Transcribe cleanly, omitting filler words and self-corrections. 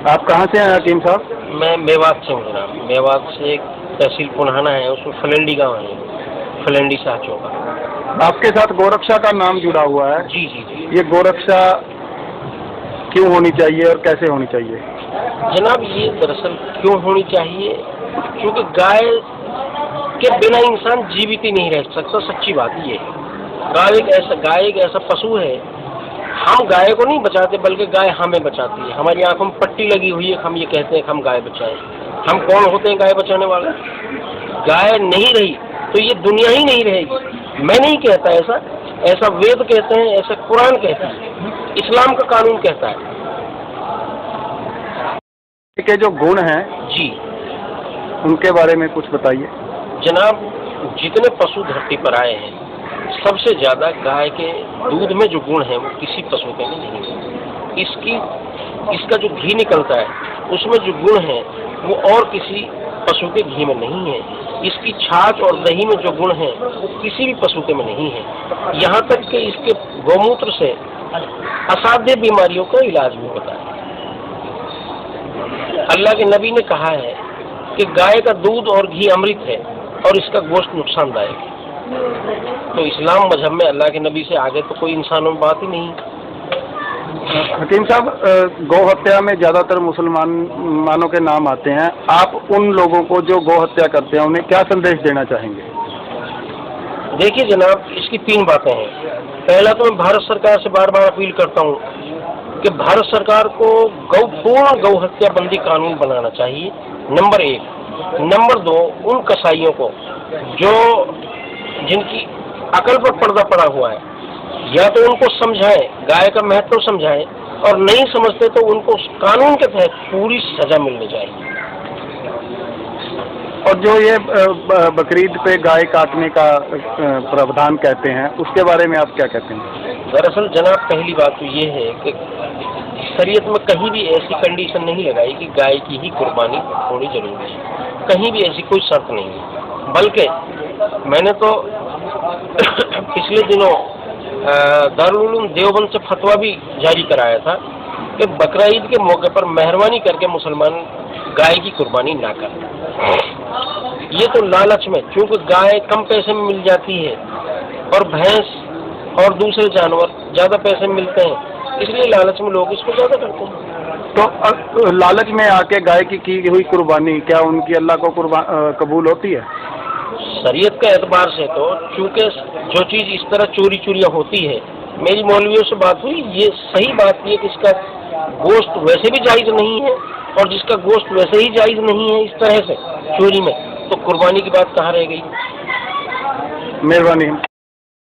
آپ کہاں سے ہیں حکیم صاحب؟ میں میوات سے ہوں جناب. میوات سے ایک تحصیل پنہانا ہے، اس میں فلنڈی گاؤں ہے، فلنڈی ساہ چوکا. آپ کے ساتھ گورکشا کا نام جڑا ہوا ہے. جی جی جی یہ گورکشا کیوں ہونی چاہیے اور کیسے ہونی چاہیے؟ جناب، یہ دراصل کیوں ہونی چاہیے؟ کیونکہ گائے کے بنا انسان جیوت ہی نہیں رہ سکتا. سچی بات یہ ہے. گائے ایک ایسا پشو ہے. ہم گائے کو نہیں بچاتے بلکہ گائے ہمیں بچاتی ہے. ہماری آنکھوں میں پٹی لگی ہوئی ہے، ہم یہ کہتے ہیں کہ ہم گائے بچائیں. ہم کون ہوتے ہیں گائے بچانے والے؟ گائے نہیں رہی تو یہ دنیا ہی نہیں رہے گی. میں نہیں کہتا ایسا وید کہتے ہیں، ایسا قرآن کہتا ہے، اسلام کا قانون کہتا ہے. کے جو گن ہیں جی ان کے بارے میں کچھ بتائیے. جناب، جتنے پشو دھرتی پر آئے ہیں سب سے زیادہ گائے کے دودھ میں جو گن ہیں وہ کسی پشو کے میں نہیں ہے. اس کا جو گھی نکلتا ہے اس میں جو گن ہیں وہ اور کسی پشو کے گھی میں نہیں ہے. اس کی چھاچ اور دہی میں جو گن ہیں وہ کسی بھی پشو کے میں نہیں ہے. یہاں تک کہ اس کے گوموتر سے اسادھیہ بیماریوں کا علاج بھی ہوتا ہے. اللہ کے نبی نے کہا ہے کہ گائے کا دودھ اور گھی امرت ہے اور اس کا گوشت نقصان دائک ہے. تو اسلام مذہب میں اللہ کے نبی سے آگے تو کوئی انسانوں میں بات ہی نہیں. حکیم صاحب، گو ہتیا میں زیادہ تر مسلمانوں کے نام آتے ہیں. آپ ان لوگوں کو جو گو ہتیا کرتے ہیں انہیں کیا سندیش دینا چاہیں گے؟ دیکھیے جناب، اس کی 3 باتیں ہیں. پہلا تو میں بھارت سرکار سے بار بار اپیل کرتا ہوں کہ بھارت سرکار کو پورن گو ہتیا بندی قانون بنانا چاہیے. نمبر 1. نمبر 2، ان کسائیوں کو جن کی عقل پر پردہ پڑا ہوا ہے یا تو ان کو سمجھائیں، گائے کا مہتو سمجھائیں، اور نہیں سمجھتے تو ان کو قانون کے تحت پوری سزا ملنی چاہیے. اور جو یہ بقرعید پہ گائے کاٹنے کا پراودھان کہتے ہیں اس کے بارے میں آپ کیا کہتے ہیں؟ دراصل جناب، پہلی بات تو یہ ہے کہ شریعت میں کہیں بھی ایسی کنڈیشن نہیں لگائی کہ گائے کی ہی قربانی ہونی ضروری ہے. کہیں بھی ایسی کوئی شرط نہیں ہے. بلکہ میں نے تو پچھلے دنوں دارالعلوم دیوبند سے فتویٰ بھی جاری کرایا تھا کہ بقرعید کے موقع پر مہربانی کر کے مسلمان گائے کی قربانی نہ کریں. یہ تو لالچ میں، چونکہ گائے کم پیسے میں مل جاتی ہے اور بھینس اور دوسرے جانور زیادہ پیسے میں ملتے ہیں، اس لیے لالچ میں لوگ اس کو زیادہ کرتے ہیں. تو لالچ میں آ کے گائے کی ہوئی قربانی کیا ان کی اللہ کو قبول ہوتی ہے؟ شریعت کا اعتبار سے تو چونکہ جو چیز اس طرح چوریاں ہوتی ہے، میری مولویوں سے بات ہوئی، یہ صحیح بات یہ کہ اس کا گوشت ویسے بھی جائز نہیں ہے اور جس کا گوشت ویسے ہی جائز نہیں ہے اس طرح سے چوری میں، تو قربانی کی بات کہاں رہ گئی؟ مہربانی.